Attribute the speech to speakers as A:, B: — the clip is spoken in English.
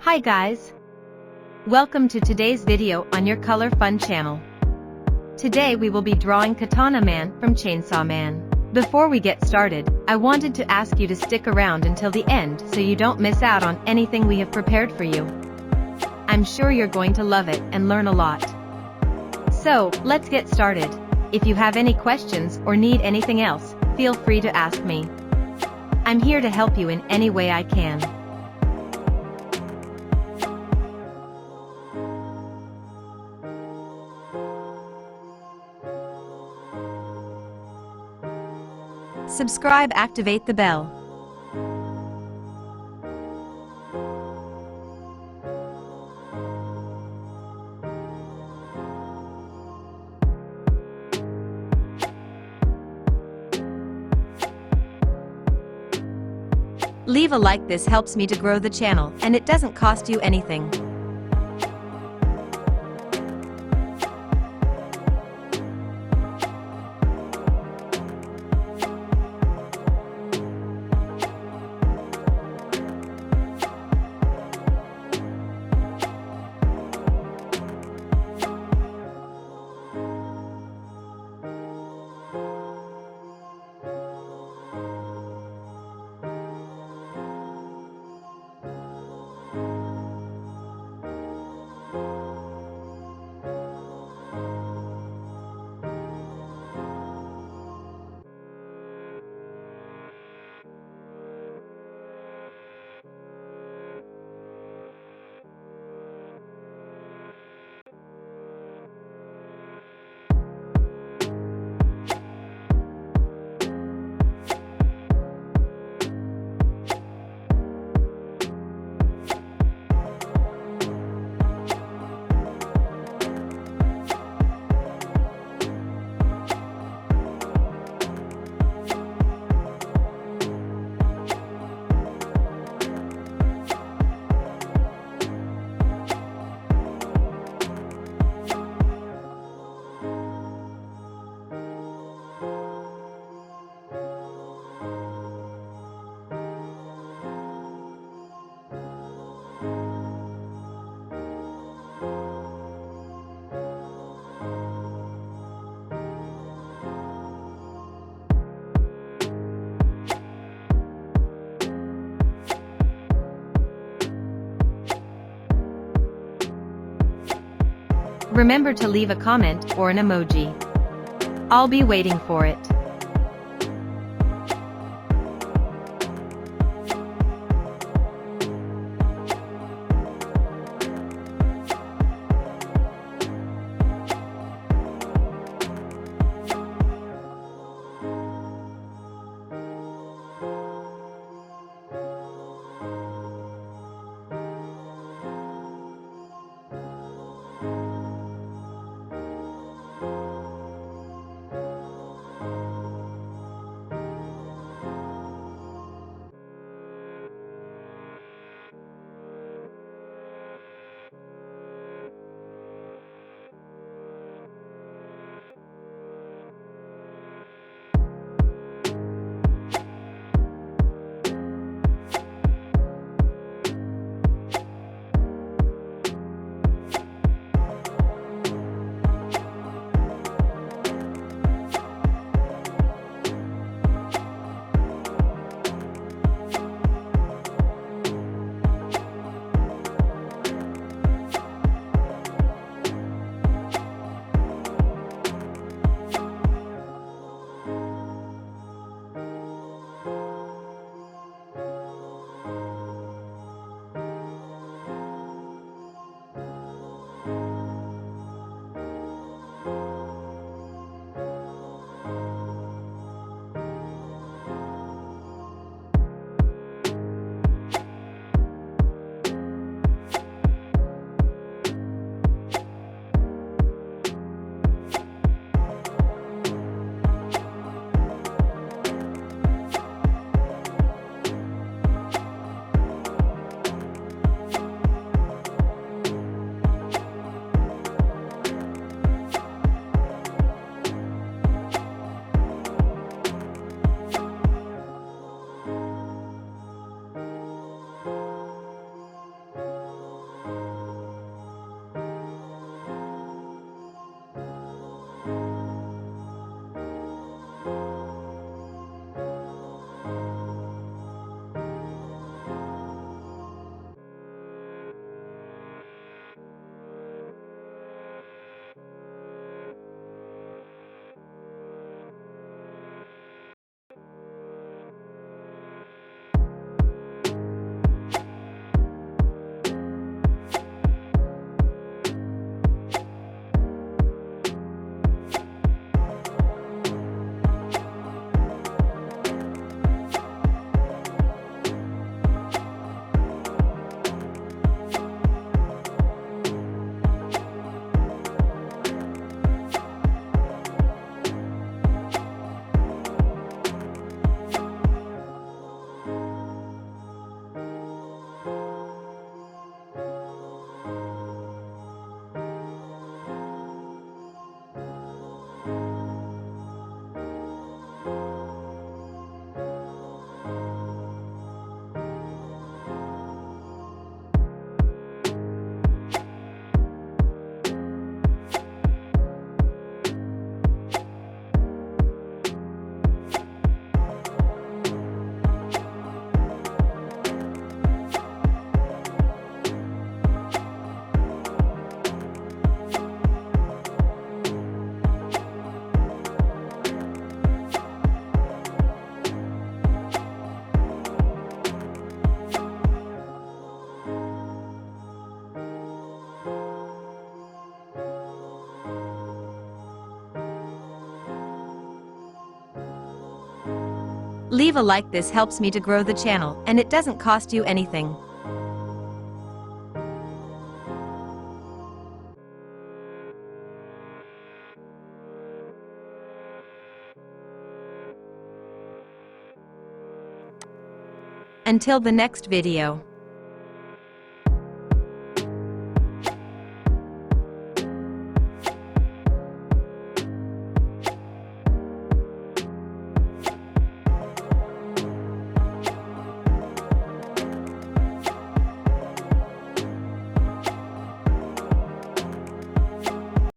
A: Hi guys! Welcome to today's video on your Color Fun channel. Today we will be drawing Katana Man from Chainsaw Man. Before we get started, I wanted to ask you to stick around until the end so you don't miss out on anything we have prepared for you. I'm sure you're going to love it and learn a lot. So, let's get started. If you have any questions or need anything else, feel free to ask me. I'm here to help you in any way I can. Subscribe, activate the bell. Leave a like, this helps me to grow the channel, and it doesn't cost you anything. Remember to leave a comment or an emoji. I'll be waiting for it. Leave a like, this helps me to grow the channel and it doesn't cost you anything. Until the next video.